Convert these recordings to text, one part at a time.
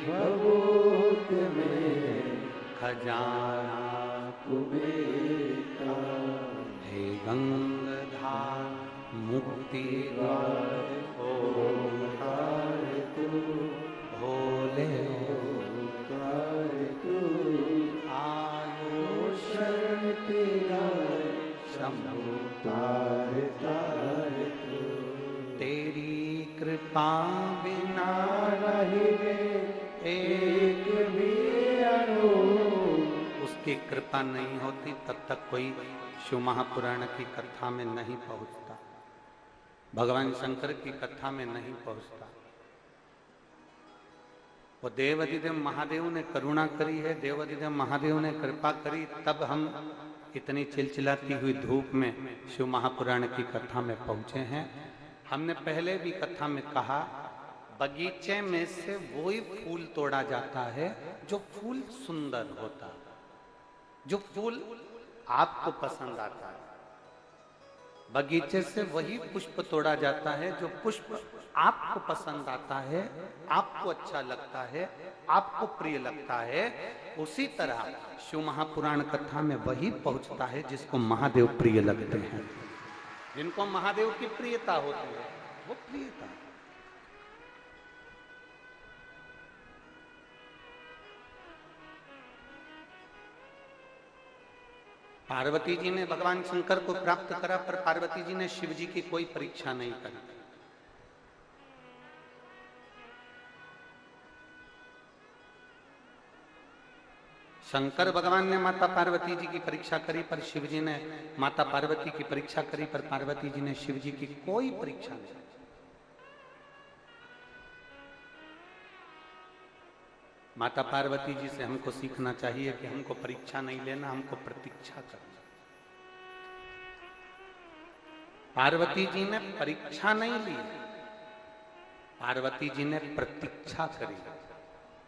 भभूत में खजाना कुबेर हे गंगाधार मुक्ति ओंकार तू भोले ओंकार तू आयो शक्ति शंभु तार तार तू तेरी कृपा बिना रहे एक भी अणु। उसकी कृपा नहीं होती तब तक कोई शिव महापुराण की कथा में नहीं पहुंचता, भगवान शंकर की कथा में नहीं पहुंचता। वो देवाधिदेव महादेव ने करुणा करी है, देवाधिदेव महादेव ने कृपा करी, तब हम इतनी चिलचिलाती हुई धूप में शिव महापुराण की कथा में पहुंचे हैं। हमने पहले भी कथा में कहा, बगीचे में से वही फूल तोड़ा जाता है जो फूल सुंदर होता है, जो फूल आपको पसंद आता है। बगीचे से वही पुष्प तोड़ा जाता है जो पुष्प आपको पसंद आता है, आपको अच्छा लगता है, आपको प्रिय लगता है। उसी तरह शिव महापुराण कथा में वही पहुंचता है जिसको महादेव प्रिय लगते हैं, जिनको महादेव की प्रियता होती है, वो प्रियता। पार्वती जी ने भगवान शंकर को प्राप्त करा, पर पार्वती जी ने शिव जी की कोई परीक्षा नहीं करी। शंकर भगवान ने माता पार्वती जी की परीक्षा करी, पर शिव जी ने माता पार्वती की परीक्षा करी, पर पार्वती जी ने शिव जी की कोई परीक्षा नहीं। माता पार्वती जी से हमको सीखना चाहिए कि हमको परीक्षा नहीं लेना, हमको प्रतीक्षा करना। पार्वती जी ने परीक्षा नहीं ली, पार्वती जी ने प्रतीक्षा करी।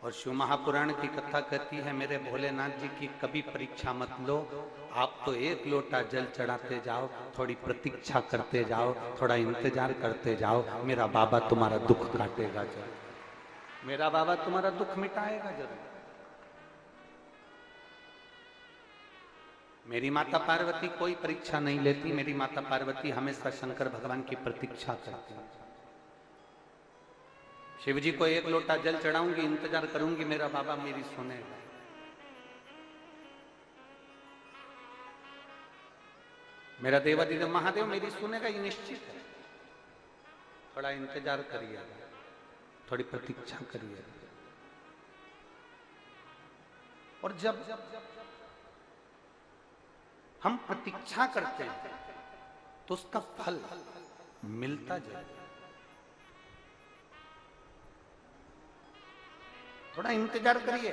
और शिव महापुराण की कथा कहती है, मेरे भोलेनाथ जी की कभी परीक्षा मत लो, आप तो एक लोटा जल चढ़ाते जाओ, थोड़ी प्रतीक्षा करते जाओ, थोड़ा इंतजार करते जाओ, मेरा बाबा तुम्हारा दुख काटेगा जरूर, मेरा बाबा तुम्हारा दुख मिटाएगा जरूर। मेरी माता पार्वती कोई परीक्षा नहीं लेती, मेरी माता पार्वती हमेशा शंकर भगवान की प्रतीक्षा करती। शिव जी को एक लोटा जल चढ़ाऊंगी, इंतजार करूंगी, मेरा बाबा मेरी सुनेगा। मेरा देवाधिदेव महादेव मेरी सुनेगा, ये निश्चित है। थोड़ा इंतजार करिए, थोड़ी प्रतीक्षा करिए। और जब हम प्रतीक्षा करते हैं तो उसका फल मिलता जाए। थोड़ा इंतजार करिए,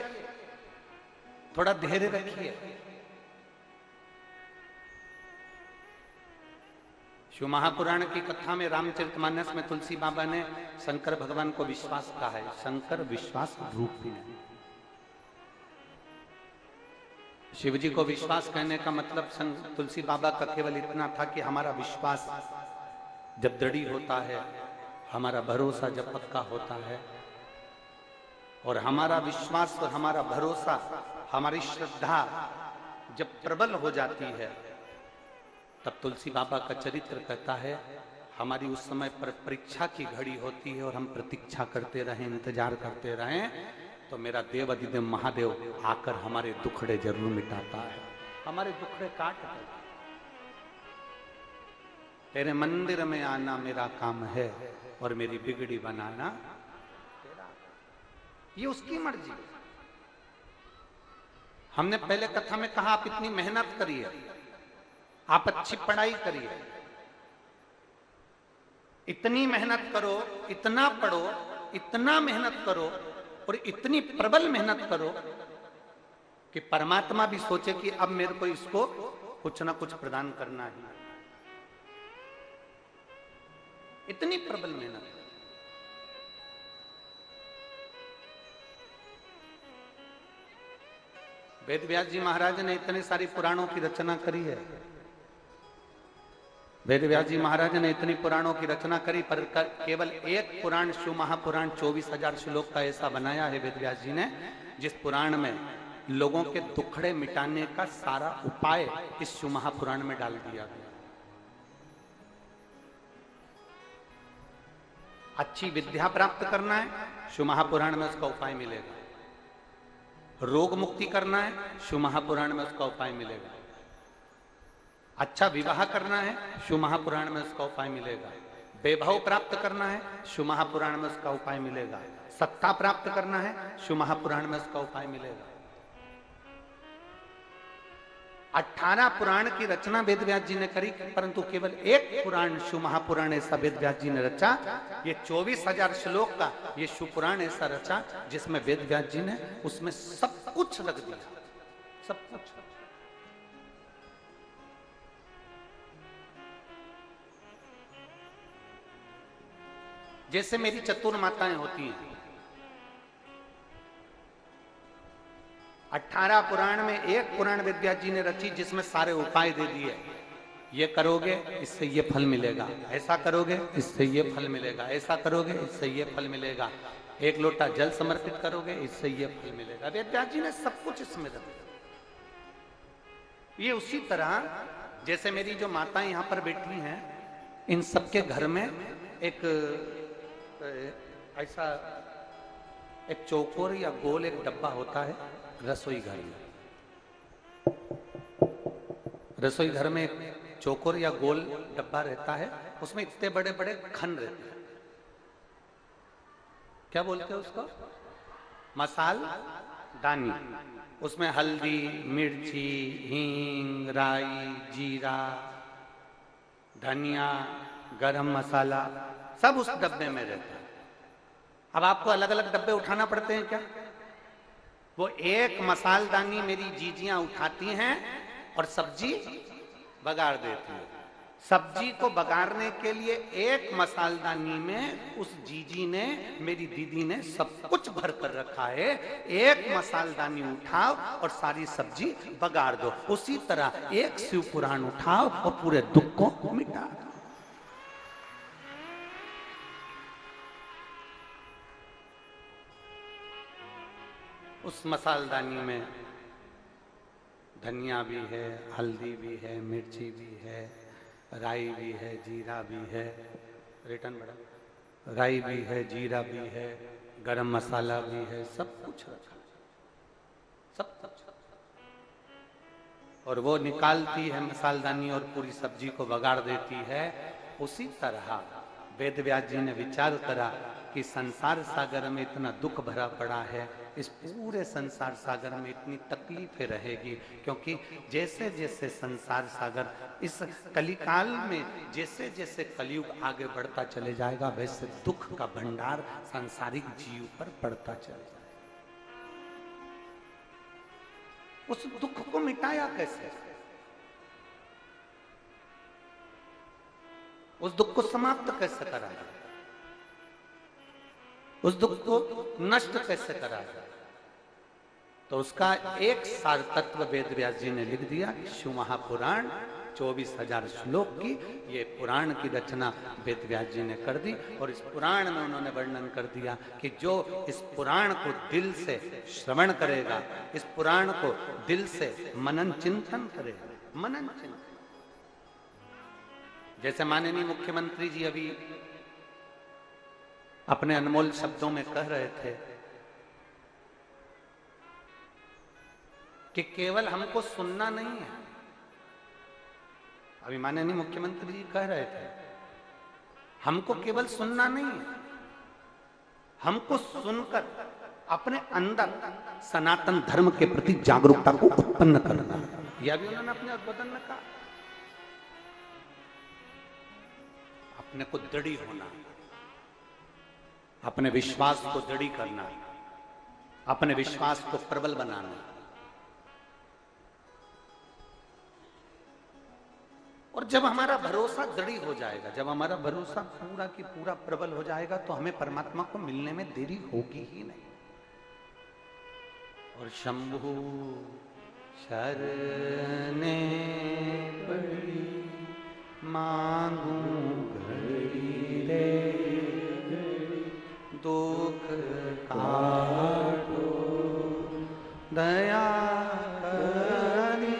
थोड़ा धैर्य रखिए। शिव महापुराण की कथा में रामचरितमानस में तुलसी बाबा ने शंकर भगवान को विश्वास कहा है, शंकर विश्वास रूपी है। शिव जी को विश्वास कहने का मतलब तुलसी बाबा का केवल इतना था कि हमारा विश्वास जब दृढ़ होता है, हमारा भरोसा जब पक्का होता है, और हमारा विश्वास और हमारा भरोसा, हमारी श्रद्धा जब प्रबल हो जाती है, तब तुलसी बाबा का चरित्र कहता है, हमारी उस समय पर परीक्षा की घड़ी होती है और हम प्रतीक्षा करते रहें, इंतजार करते रहें, तो मेरा देवाधिदेव महादेव आकर हमारे दुखड़े जरूर मिटाता है, हमारे दुखड़े काट देता है। तेरे मंदिर में आना मेरा काम है और मेरी बिगड़ी बनाना तेरा, ये उसकी मर्जी। हमने पहले कथा में कहा, आप इतनी मेहनत करिए, आप अच्छी पढ़ाई करिए, इतनी मेहनत करो, इतना पढ़ो, इतना मेहनत करो और इतनी प्रबल मेहनत करो कि परमात्मा भी सोचे कि अब मेरे को इसको कुछ ना कुछ प्रदान करना ही। इतनी प्रबल मेहनत। वेद व्यास जी महाराज ने इतने सारी पुराणों की रचना करी है। वेद व्यास जी महाराज ने इतनी पुराणों की रचना करी, पर केवल एक पुराण शिव महापुराण 24,000 श्लोक का ऐसा बनाया है वेद व्यास जी ने, जिस पुराण में लोगों के दुखड़े मिटाने का सारा उपाय इस शिव महापुराण में डाल दिया गया। अच्छी विद्या प्राप्त करना है, शिव महापुराण में उसका उपाय मिलेगा। रोग मुक्ति करना है, शिव महापुराण में उसका उपाय मिलेगा। अच्छा विवाह करना है, शिव महापुराण में उसका उपाय मिलेगा। वैभव प्राप्त करना है, शिव महापुराण में उसका उपाय मिलेगा। सत्ता प्राप्त करना है, शिव महापुराण में उसका उपाय मिलेगा। 18 पुराण की रचना वेद व्यास जी ने करी, परंतु केवल एक पुराण शिव महापुराण ऐसा वेद व्यास जी ने रचा। ये 24,000 श्लोक का ये शिव पुराण ऐसा रचा जिसमें वेद व्यास जी ने उसमें सब कुछ रख दिया, सब कुछ। जैसे मेरी चतुर माताएं होती हैं, 18 पुराण में एक पुराण वेद व्यास जी ने रची जिसमें सारे उपाय दे दिए। ये करोगे इससे ये फल मिलेगा, ऐसा करोगे इससे ये फल मिलेगा, ऐसा करोगे इससे ये फल मिलेगा, एक लोटा जल समर्पित करोगे इससे ये फल मिलेगा। वेद व्यास जी ने सब कुछ इसमें रख दिया। ये उसी तरह जैसे मेरी जो माताएं यहाँ पर बैठी हैं, इन सबके घर में एक ऐसा एक चौकोर या गोल एक डब्बा होता है रसोई घर में। रसोई घर में एक चौकोर या गोल डब्बा रहता है, उसमें इतने बड़े बड़े खन रहते हैं। क्या बोलते हैं उसको? मसाल दानी। उसमें हल्दी, मिर्ची, हींग, राई, जीरा, धनिया, गरम मसाला सब उस डब्बे में रहता है। अब आपको अलग अलग डब्बे उठाना पड़ते हैं क्या? वो एक मसालदानी मेरी जीजियां उठाती हैं और सब्जी बगाड़ देती है। सब्जी को बगाड़ने के लिए एक मसालदानी में उस जीजी ने, मेरी दीदी ने सब कुछ भर कर रखा है। एक मसालदानी उठाओ और सारी सब्जी बगाड़ दो। उसी तरह एक शिव पुराण उठाओ और पूरे दुख को मिटा दो। उस मसालदानी में धनिया भी है, हल्दी भी है, मिर्ची भी है, राई भी है, जीरा भी है, रिटर्न बड़ा, राई भी है, जीरा भी है, गरम मसाला भी है, सब कुछ रखा, सब कुछ। और वो निकालती है मसालदानी और पूरी सब्जी को बगाड़ देती है। उसी तरह वेद व्यास जी ने विचार करा कि संसार सागर में इतना दुख भरा पड़ा है, इस पूरे संसार सागर में इतनी तकलीफें रहेगी, क्योंकि जैसे जैसे संसार सागर इस कलिकाल में जैसे जैसे कलयुग आगे बढ़ता चले जाएगा, वैसे दुख का भंडार सांसारिक जीव पर पड़ता चले जाएगा। उस दुख को मिटाया कैसे? उस दुख को समाप्त कैसे करा जाए? उस दुख को नष्ट कैसे करा जाए? तो उसका एक सार तत्व वेद व्यास जी ने लिख दिया। शिव महापुराण 24,000 श्लोक की ये पुराण की रचना वेद व्यास जी ने कर दी। और इस पुराण में उन्होंने वर्णन कर दिया कि जो इस पुराण को दिल से श्रवण करेगा, इस पुराण को दिल से मनन चिंतन करेगा, मनन चिंतन, जैसे माननीय मुख्यमंत्री जी अभी अपने अनमोल शब्दों में कह रहे थे कि केवल हमको सुनना नहीं है। अभी माननीय मुख्यमंत्री जी कह रहे थे हमको केवल सुनना नहीं है, हमको सुनकर अपने अंदर सनातन धर्म के प्रति जागरूकता को उत्पन्न करना। यह भी उन्होंने अपने उद्बोधन में कहा। अपने को दृढ़ी होना, अपने विश्वास को दृढ़ी करना, अपने विश्वास को प्रबल बनाना। और जब हमारा भरोसा दृढ़ी हो जाएगा, जब हमारा भरोसा पूरा की पूरा प्रबल हो जाएगा, तो हमें परमात्मा को मिलने में देरी होगी ही नहीं। और शंभु शरणे पड़ी मांगू घड़ी रे दुख काटो दया करी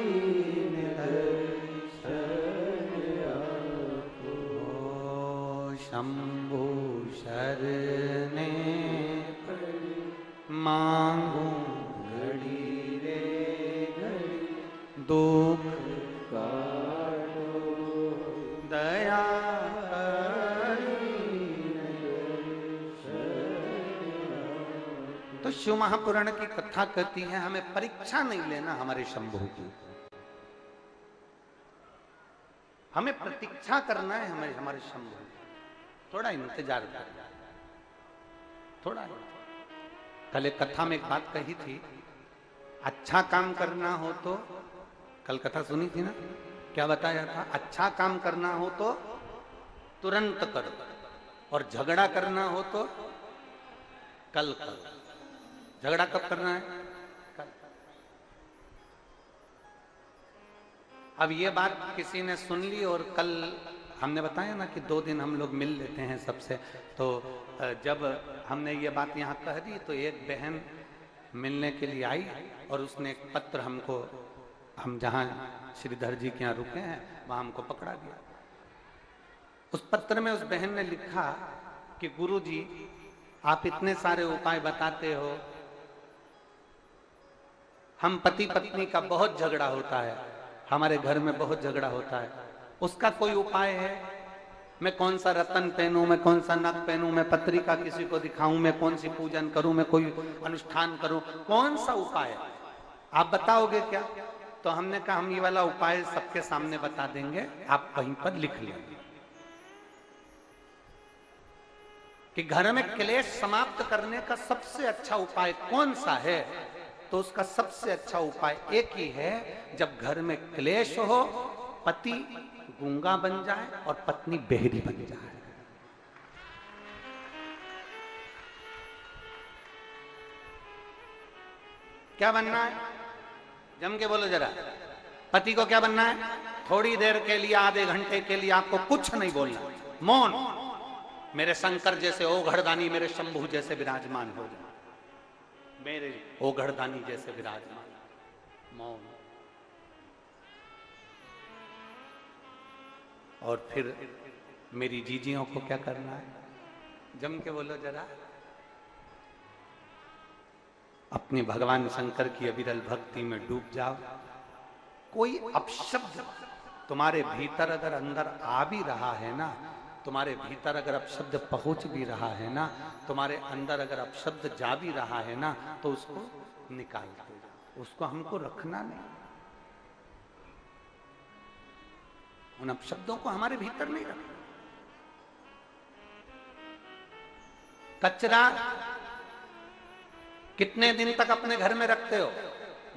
ओ शंभु शरणे मांगू घड़ी रे दुख दया तो शिव महापुराण की कथा कहती है हमें परीक्षा नहीं लेना हमारे शंभु की, हमें प्रतीक्षा करना है हमारे शंभु, थोड़ा इंतजार करना, थोड़ा। कल एक कथा में एक बात कही थी, अच्छा काम करना हो तो, कल कथा सुनी थी ना, क्या बताया था? अच्छा काम करना हो तो तुरंत करो और झगड़ा करना हो तो कल करो। झगड़ा कब करना है? कल। अब ये बात किसी ने सुन ली और कल हमने बताया ना कि 2 दिन हम लोग मिल लेते हैं सबसे, तो जब हमने ये बात यहाँ कह दी तो एक बहन मिलने के लिए आई और उसने एक पत्र हमको, हम जहाँ श्रीधर जी के यहाँ रुके हैं वहाँ हमको पकड़ा दिया। उस पत्र में उस बहन ने लिखा कि गुरु जी आप इतने सारे उपाय बताते हो, हम पति पत्नी का बहुत झगड़ा होता है, हमारे घर में बहुत झगड़ा होता है, उसका कोई उपाय है? मैं कौन सा रतन पहनूं, मैं कौन सा नग पहनूं, मैं पत्रिका किसी को दिखाऊं, मैं कौन सी पूजन करूं, मैं कोई अनुष्ठान करूं, कौन सा उपाय है आप बताओगे क्या? तो हमने कहा हम ये वाला उपाय सबके सामने बता देंगे, आप कहीं पर लिख लेंगे कि घर में क्लेश समाप्त करने का सबसे अच्छा उपाय कौन सा है। तो उसका सबसे अच्छा उपाय एक ही है, जब घर में क्लेश हो पति गूंगा बन जाए और पत्नी बहरी बन जाए। क्या बनना है? जम के बोलो जरा। पति को क्या बनना है? थोड़ी देर के लिए, आधे घंटे के लिए आपको कुछ नहीं बोलना, मौन। मेरे शंकर जैसे ओघड़दानी मेरे शंभु जैसे विराजमान हो जाए, मेरे ओघड़दानी जैसे विराजमान, मौन। और फिर मेरी जीजियों को क्या करना है? जम के बोलो जरा। अपने भगवान शंकर की अविरल भक्ति में डूब जाओ। कोई अपशब्द तुम्हारे भीतर अगर अंदर आ भी रहा है ना, तुम्हारे भीतर अगर अपशब्द पहुंच भी रहा है ना, तुम्हारे अंदर अगर अपशब्द जा भी रहा है ना, तो उसको निकाल दो, उसको हमको रखना नहीं। उन अपशब्दों को हमारे भीतर नहीं रखना। कचरा कितने दिन तक अपने घर में रखते हो?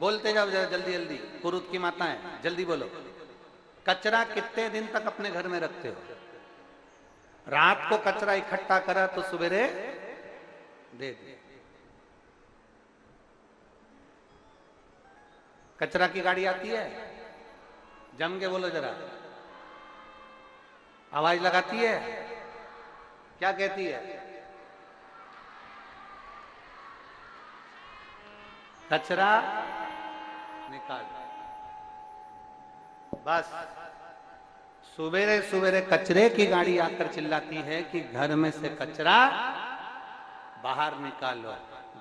बोलते जाओ जल्दी जल्दी, कुरुत की माताएं जल्दी बोलो। कचरा कितने दिन तक अपने घर में रखते हो? रात को कचरा इकट्ठा करा तो सवेरे दे दे। कचरा की गाड़ी आती है, जम के बोलो जरा, आवाज लगाती है, क्या कहती है? कचरा निकाल। बस सुबेरे सुबेरे कचरे की गाड़ी आकर चिल्लाती है कि घर में से कचरा बाहर निकालो,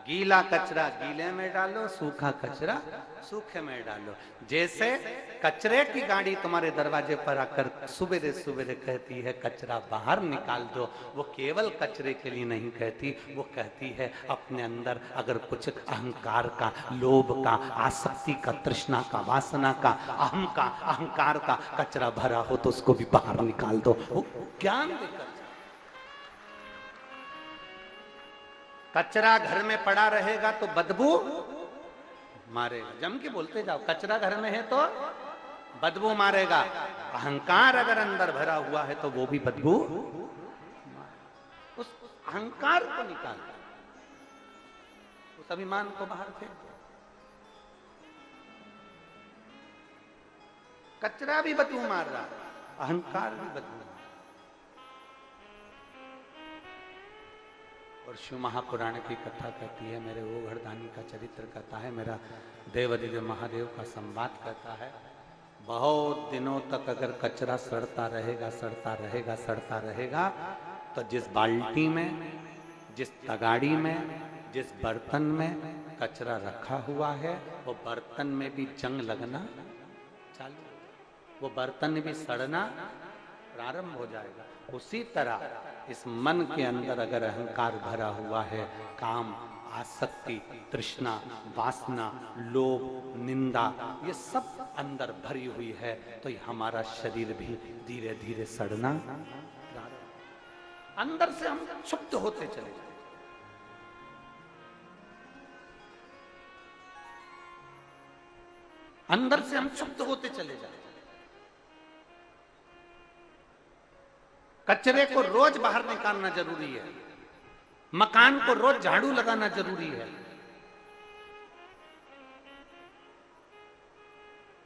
गीला कचरा गीले में डालो, सूखा कचरा सूखे में डालो। जैसे कचरे की गाड़ी तुम्हारे दरवाजे पर आकर सुबेरे सुबेरे कहती है कचरा बाहर निकाल दो, वो केवल कचरे के लिए नहीं कहती, वो कहती है अपने अंदर अगर कुछ अहंकार का, लोभ का, आसक्ति का, तृष्णा का, वासना का, अहंकार का कचरा भरा हो तो उसको भी बाहर निकाल दो। वो ज्ञान देकर। कचरा घर में पड़ा रहेगा तो बदबू मारेगा। जम के बोलते जाओ, कचरा घर में है तो बदबू मारेगा। अहंकार अगर अंदर भरा हुआ है तो वो भी बदबू, उस अहंकार को निकाल, उस अभिमान को बाहर फेंक दो। कचरा भी बदबू मार रहा, अहंकार भी बदलना। और शिव महापुराण की कथा कहती है, मेरे वो घरदानी का चरित्र कहता है, मेरा देवादिदेव महादेव का संवाद कहता है, बहुत दिनों तक अगर कचरा सड़ता रहेगा सड़ता रहेगा सड़ता रहेगा, तो जिस बाल्टी में, जिस तगाड़ी में, जिस बर्तन में कचरा रखा हुआ है, वो बर्तन में भी जंग लगना चालू, वो बर्तन भी सड़ना प्रारंभ हो जाएगा। उसी तरह इस मन के अंदर अगर अहंकार भरा हुआ है, काम, आसक्ति, तृष्णा, वासना, लोभ, निंदा, ये सब अंदर भरी हुई है, तो ये हमारा शरीर भी धीरे धीरे सड़ना, अंदर से हम क्षुब्ध होते चले जाए। अंदर से हम क्षुब्ध होते चले जाए। कचरे को रोज बाहर निकालना जरूरी है, मकान को रोज झाड़ू लगाना जरूरी है,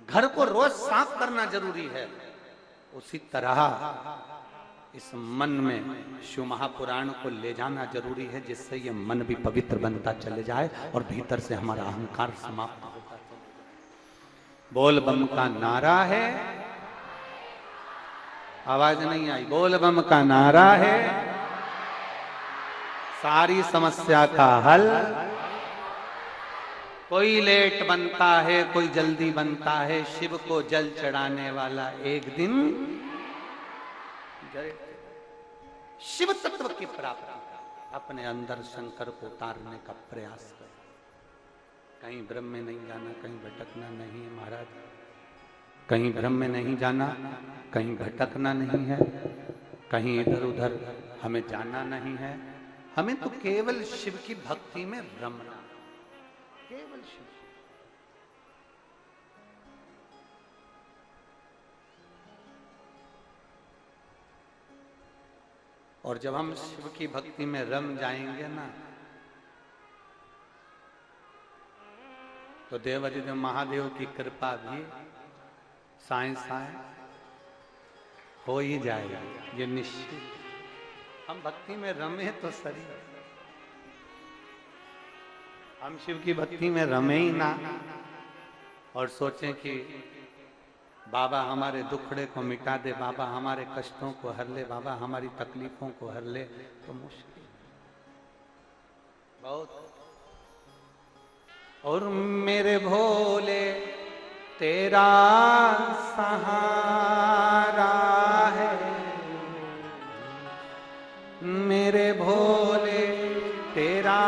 घर को रोज साफ करना जरूरी है। उसी तरह इस मन में शिव महापुराण को ले जाना जरूरी है, जिससे ये मन भी पवित्र बनता चले जाए और भीतर से हमारा अहंकार समाप्त होता चले। बोल बम का नारा है, आवाज नहीं आई, बोल बम का नारा है, सारी समस्या का हल। कोई लेट बनता है, कोई जल्दी बनता है, शिव को जल चढ़ाने वाला एक दिन शिव तत्व की प्राप्ति का अपने अंदर शंकर को उतारने का प्रयास कर। कहीं भ्रम में नहीं जाना, कहीं भटकना नहीं है महाराज, कहीं भ्रम में नहीं जाना, कहीं भटकना नहीं है, कहीं इधर उधर हमें जाना नहीं है। हमें तो केवल शिव की भक्ति में रमना, केवल शिव। और जब हम शिव की भक्ति में रम जाएंगे ना, तो देवादिदेव महादेव की कृपा भी साए साए हो ही जाएगा, ये निश्चित। हम भक्ति में रमे तो सही, हम शिव की भक्ति में रमे ही ना और सोचें कि बाबा हमारे दुखड़े को मिटा दे, बाबा हमारे कष्टों को हर ले, बाबा हमारी तकलीफों को हर ले, तो मुश्किल बहुत। और मेरे भोले तेरा सहारा है, मेरे भोले तेरा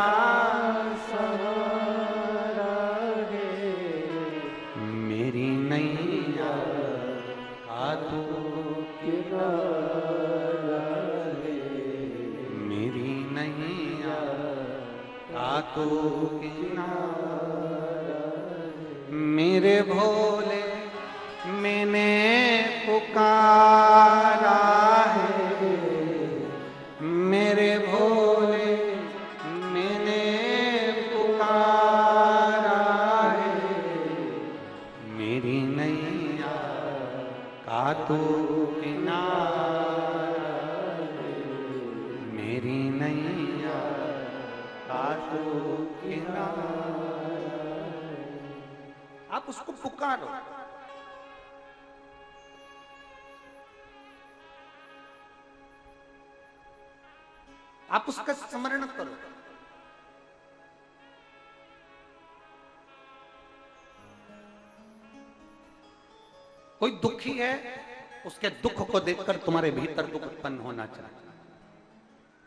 सहारा है, मेरी नैया का तू किनारा है, मेरी नैया का तू किनारा। मेरे भोले मैंने पुकारा है, मेरे भोले मैंने पुकारा है, मेरी नैया का तू किनारा है, मेरी नैया का तू किनारा। आप उसको पुकारो, आप उसका स्मरण करो। कोई दुखी है, उसके दुख को देखकर तुम्हारे भीतर दुख उत्पन्न होना चाहिए।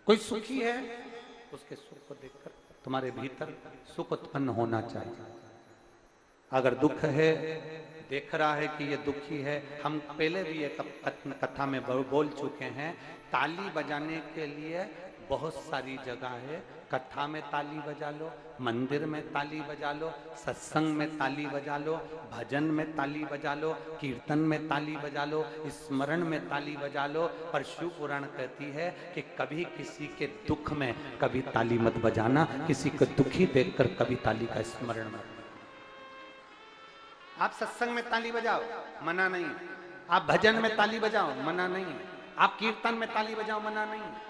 कोई सुखी है, उसके सुख को देखकर तुम्हारे भीतर सुख उत्पन्न होना चाहिए। अगर दुख है, देख रहा है कि ये दुखी है, हम पहले भी एक कथा में बोल चुके हैं, ताली बजाने के लिए बहुत सारी जगह है। कथा में ताली बजा लो, मंदिर में ताली बजा लो, सत्संग में ताली बजा लो, भजन में ताली बजा लो, कीर्तन में ताली बजा लो, स्मरण में ताली बजा लो। पर शिव पुराण कहती है कि कभी किसी के दुख में कभी ताली मत बजाना, किसी को दुखी देखकर कभी ताली का स्मरण मत। आप सत्संग में ताली बजाओ, मना नहीं। आप भजन में ताली बजाओ, मना नहीं है। आप कीर्तन में ताली बजाओ, मना नहीं है।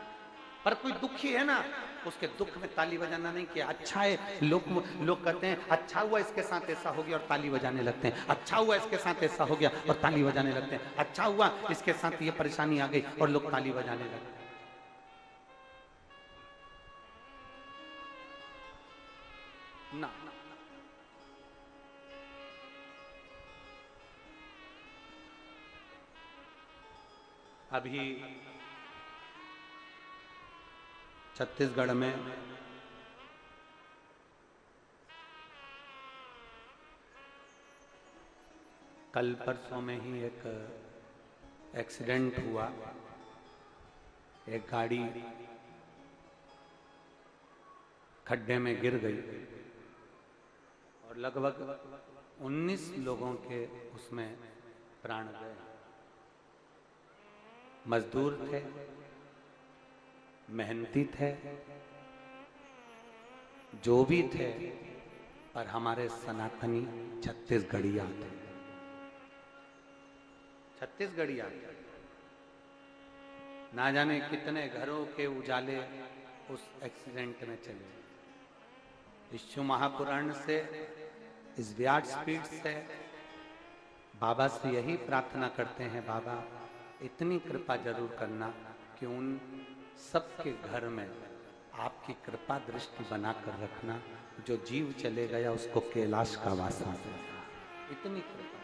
पर कोई दुखी है ना, उसके दुख में ताली बजाना नहीं किया। अच्छा है, लोग कहते हैं अच्छा हुआ इसके साथ ऐसा हो गया और ताली बजाने लगते हैं। अच्छा हुआ इसके साथ ऐसा हो गया और ताली बजाने लगते हैं। अच्छा हुआ इसके साथ ये परेशानी आ गई और लोग ताली बजाने लगते हैं। ना, अभी छत्तीसगढ़ में कल परसों में ही एक एक्सीडेंट हुआ। एक गाड़ी खड्डे में गिर गई और लगभग 19 लोगों के उसमें प्राण गए। मजदूर थे, मेहनती थे, जो भी थे, पर हमारे सनातनी छत्तीसगढ़िया थे। छत्तीसगढ़िया थे। ना जाने कितने घरों के उजाले उस एक्सीडेंट में चले। इस शिव महापुराण से, इस व्यासपीठ से बाबा से यही प्रार्थना करते हैं, बाबा इतनी कृपा जरूर करना कि उन सबके घर में आपकी कृपा दृष्टि बनाकर रखना। जो जीव चले गया उसको कैलाश का वासा देना। इतनी कृपा,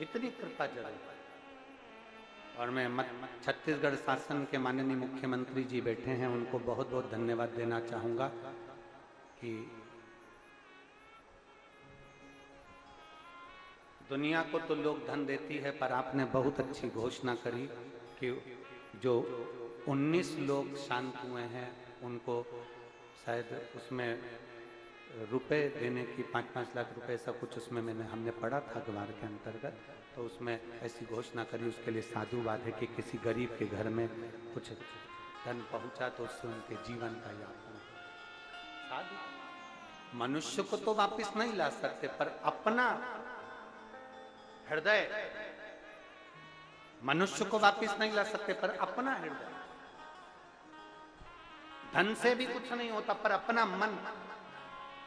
इतनी कृपा जरूर। और मैं छत्तीसगढ़ शासन के माननीय मुख्यमंत्री जी बैठे हैं, उनको बहुत बहुत धन्यवाद देना चाहूंगा कि दुनिया को तो लोग धन देती है, पर आपने बहुत अच्छी घोषणा करी कि जो 19 लोग शांत हुए हैं उनको शायद उसमें रुपए देने की 5-5 लाख रुपए ऐसा कुछ उसमें हमने पढ़ा था अखबार के अंतर्गत। तो उसमें ऐसी घोषणा करी, उसके लिए साधुवाद है कि किसी गरीब के घर में कुछ धन पहुंचा तो उससे उनके जीवन का यापन। साधु मनुष्य को तो वापस नहीं ला सकते, पर अपना हृदय, मनुष्य को वापस नहीं ला सकते, पर अपना हृदय, धन से भी कुछ नहीं होता, पर अपना मन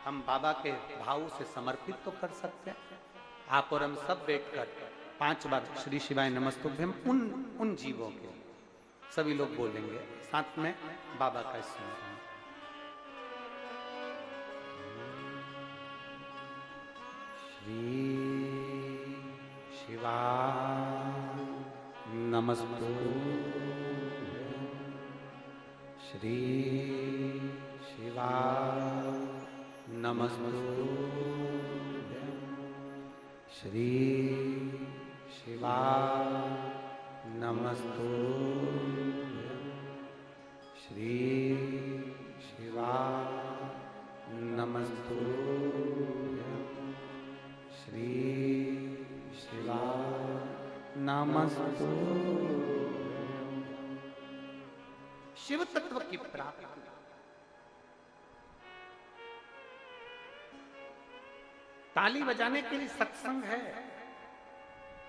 हम बाबा के भाव से समर्पित तो कर सकते हैं। आप और हम सब बैठकर 5 बार श्री शिवाय नमस्तुभ्यम उन जीवों के सभी लोग बोलेंगे, साथ में बाबा का स्मरण। श्री शिवाय नमस्तुभ्यम, श्री शिवाय नमस्तुभ्यम, श्री शिवाय नमस्तुभ्यम, श्री शिवाय नमस्तुभ्यम, श्री शिवाय नमस्तुभ्यम। शिव तत्व की प्राप्ति, ताली बजाने के लिए सत्संग है,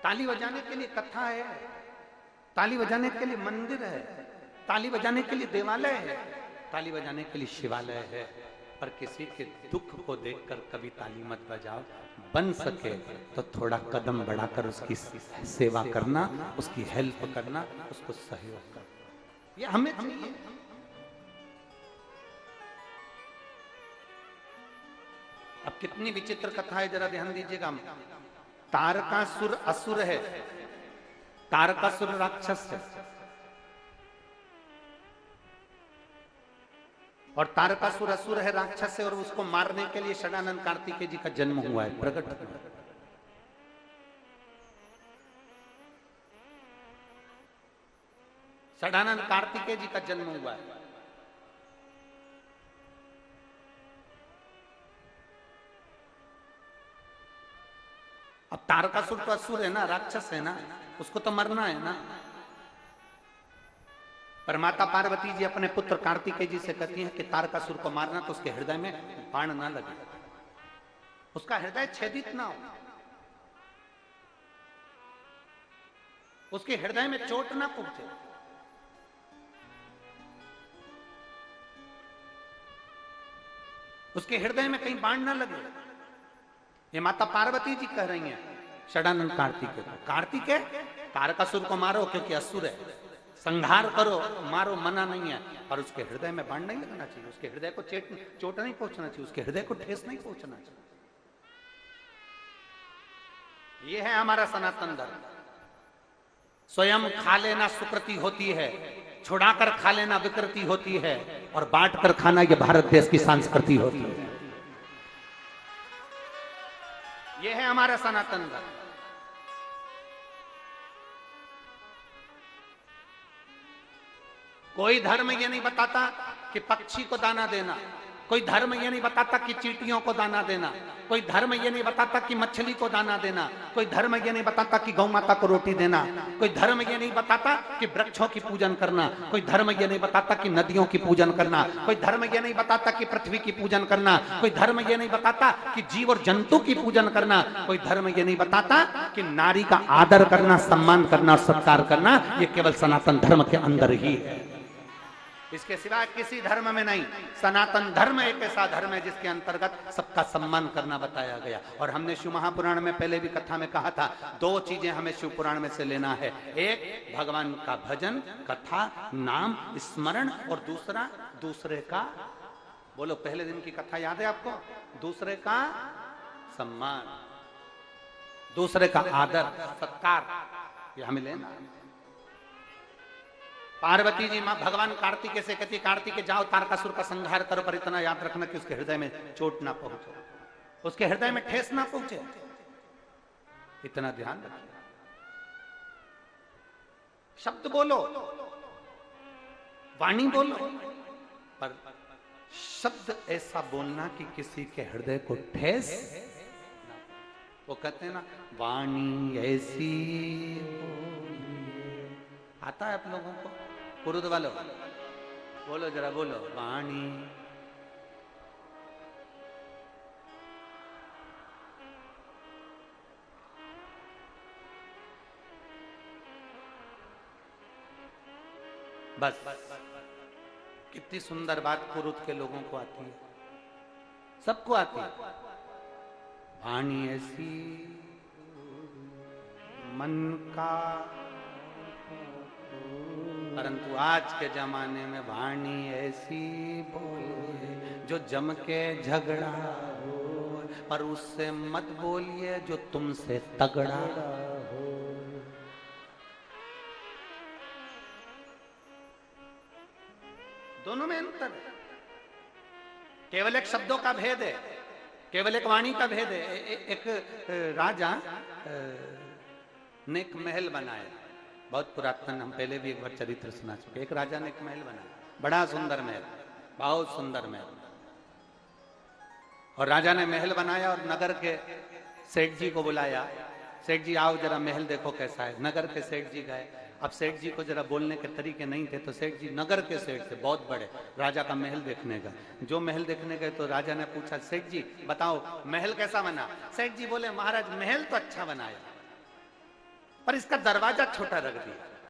ताली बजाने के लिए कथा है, ताली बजाने के लिए मंदिर है, ताली बजाने के लिए देवालय है, ताली बजाने के लिए शिवालय है। पर किसी के दुख को देखकर कभी ताली मत बजाओ। बन सके तो थोड़ा कदम बढ़ाकर उसकी सेवा करना, उसकी हेल्प करना, उसको सहयोग करना, ये हमें चाहिए। अब कितनी विचित्र कथा है, जरा ध्यान दीजिएगा। तारकासुर असुर है, तारकासुर राक्षस है, और तारकासुर असुर है, राक्षस है, और उसको मारने के लिए षडानंद कार्तिकेय जी का जन्म हुआ है, प्रकट हुआ। षडानंद कार्तिकेय जी का जन्म हुआ है। अब तारकासुर तो असुर है ना, राक्षस है ना, उसको तो मरना है ना। पर माता पार्वती जी अपने पुत्र कार्तिकेय जी से कहती हैं कि तारकासुर को मारना तो उसके हृदय में बाण ना लगे। उसका हृदय छेदित ना हो, उसके हृदय में चोट ना पहुंचे। उसके हृदय में कहीं बाण ना लगे। ये माता पार्वती जी कह रही हैं षडानंद कार्तिकेय को, कार्तिकेय तारकासुर को मारो क्योंकि असुर है, संहार करो, मारो, मना नहीं है, पर उसके हृदय में बाण नहीं लगना चाहिए, उसके हृदय को चोट नहीं पहुंचना चाहिए, उसके हृदय को ठेस नहीं पहुंचना चाहिए। ये है हमारा सनातन धर्म। स्वयं खा लेना सुकृति होती है, छुड़ाकर खा लेना विकृति होती है, और बांट कर खाना ये भारत देश की संस्कृति होती है। ये है हमारा सनातन धर्म। कोई धर्म ये नहीं बताता कि पक्षी को दाना देना, कोई धर्म ये नहीं बताता कि चींटियों को दाना देना, कोई धर्म ये नहीं बताता कि मछली को दाना देना, कोई धर्म ये नहीं बताता कि गौ माता को रोटी देना, कोई धर्म ये नहीं बताता कि वृक्षों की पूजन करना, कोई धर्म ये नहीं बताता कि नदियों की पूजन करना, कोई धर्म ये नहीं बताता कि पृथ्वी की पूजन करना, कोई धर्म ये नहीं बताता कि जीव और जंतु की पूजन करना, कोई धर्म ये नहीं बताता कि नारी का आदर करना, सम्मान करना और सत्कार करना। ये केवल सनातन धर्म के अंदर ही है, इसके सिवा किसी धर्म में नहीं। सनातन धर्म एक ऐसा धर्म है जिसके अंतर्गत सबका सम्मान करना बताया गया। और हमने शिव महापुराण में पहले भी कथा में कहा था, दो चीजें हमें शिव पुराण में से लेना है, एक भगवान का भजन, कथा, नाम, स्मरण, और दूसरा दूसरे का, बोलो पहले दिन की कथा याद है आपको, दूसरे का सम्मान, दूसरे का आदर सत्कार, ये हमें लेना है। पार्वती जी मां भगवान कार्तिकेय से कहती, कार्तिकेय जाओ तारकासुर का संहार करो, पर इतना याद रखना कि उसके हृदय में चोट ना पहुंचे, उसके हृदय में ठेस ना पहुंचे, इतना ध्यान रखिए। शब्द बोलो, वाणी बोलो, पर शब्द ऐसा बोलना कि किसी के हृदय को ठेस। वो कहते हैं ना, वाणी ऐसी आता है आप लोगों को, पुरुद वालों बोलो जरा, बोलो वाणी। बस कितनी सुंदर बात पुरुद के लोगों को आती है, सबको आती है। वाणी ऐसी मन का, परंतु आज के जमाने में वाणी ऐसी बोलिए जो जम के झगड़ा हो, पर उससे मत बोलिए जो तुमसे तगड़ा हो। दोनों में अंतर है, केवल एक शब्दों का भेद है, केवल एक वाणी का भेद है। एक राजा ने एक महल बनाया, बहुत पुरातन, हम पहले भी एक बार चरित्र सुना चुके। एक राजा ने एक महल बनाया, बड़ा सुंदर महल, बहुत सुंदर महल, और राजा ने महल बनाया और नगर के सेठ जी को बुलाया, सेठ जी आओ जरा महल देखो कैसा है। नगर के सेठ जी गए, अब सेठ जी को जरा बोलने के तरीके नहीं थे, तो सेठ जी नगर के सेठ थे, बहुत बड़े, राजा का महल देखने गए। जो महल देखने गए तो राजा ने पूछा, सेठ जी बताओ महल कैसा बना। सेठ जी बोले, महाराज महल तो अच्छा बनाया, पर इसका दरवाजा छोटा रख दिया।